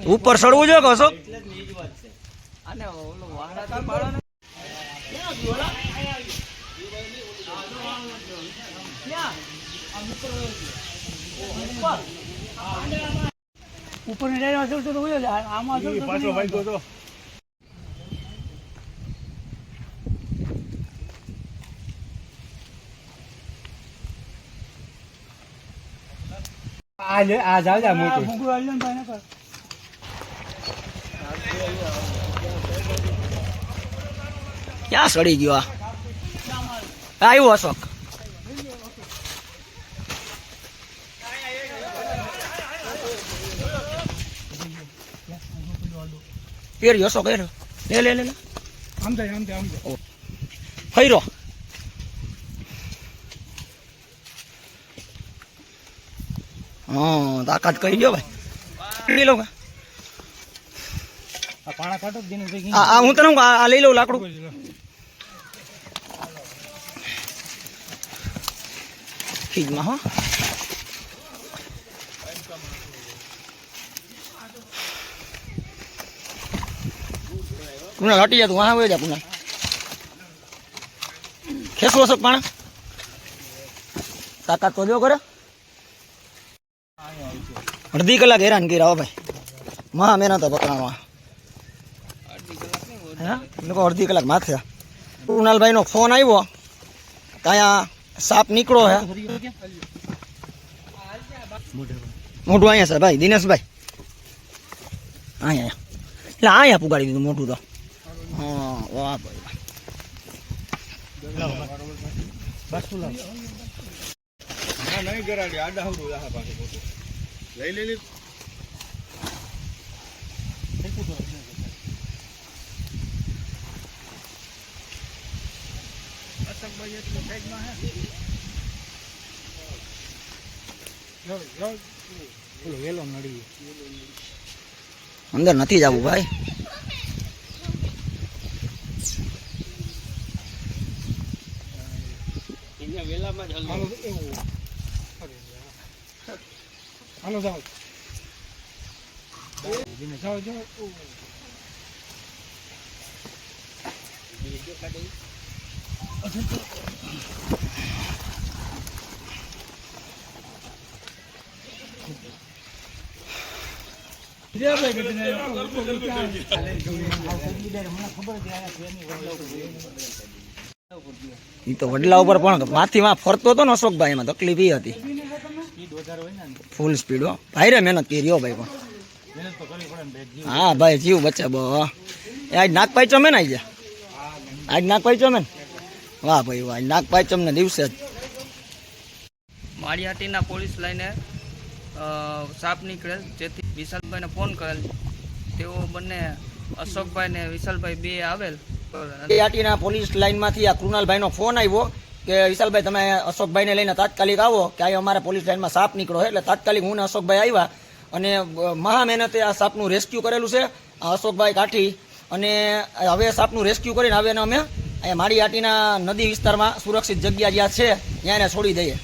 ઉપર ચડવું જોઈએ કશો ઉપર આમાં આ જાવ જા મોટું ક્યાં સડી ગયો આવ્યો અશોક પહેર્યો અશોક લે લે લે આમ જાય ફર્યો હા તાકાત કરી ગયો ભાઈ લઈ લઉં પાણા કાઢો હું તને આ લઈ લઉં લાકડું ખીજમાં હા કુણાલ હટી જા તું વાહ જા કુણાલ ખેસવો છો પાણા તાકાત તો જો કરે અડધી કલાક હેરાન કર્યા હો ભાઈ મહા મહેનત પકડાવા લોકો અડધી કલાક માથે કુણાલભાઈ નો ફોન આવ્યો ત્યાં સાપ નીકળો હે મોટું અહીંયા છે ભાઈ દિનેશભાઈ અહીંયા એટલે અહીંયા પુગાડી દીધું મોટું તો હા વાહ ભાઈ અંદર નથી જવું ભાઈ હાલો જાઓ જાઓ જાઓ એ તો વડલા ઉપર પણ માથીમાં ફરતો હતો ને અશોકભાઈ એમાં તકલીફ એ હતી ફૂલ સ્પીડ હો ભાઈ રે મહેનત કરી હો ભાઈ પણ હા ભાઈ જીવ બચે બ આજ નાગ પાંચમ હે ને આજ નાગ પાંચમ હે ને વાહ ભાઈ વાહ નાગ પાંચમ ને દિવસે જ માળિયાટીના પોલીસ લાઈને સાપ નીકળેલ જેથી વિશાલભાઈને ફોન કરેલ તેઓ બંને અશોકભાઈ ને વિશાલભાઈ બે આવેલ માળિયાટીના પોલીસ લાઈનમાંથી આ કૃણાલભાઈનો ફોન આવ્યો કે વિશાલભાઈ તમે અશોકભાઈને લઈને તાત્કાલિક આવો કે આ અમારા પોલીસ લાઈનમાં સાપ નીકળો એટલે તાત્કાલિક હું ને અશોકભાઈ આવ્યા અને મહા મહેનતે આ સાપનું રેસ્ક્યુ કરેલું છે અશોકભાઈ કાઠી અને હવે સાપનું રેસ્ક્યુ કરીને હવે અમે માળિયાટીના નદી વિસ્તારમાં સુરક્ષિત જગ્યા જ્યાં છે ત્યાં એને છોડી દઈએ.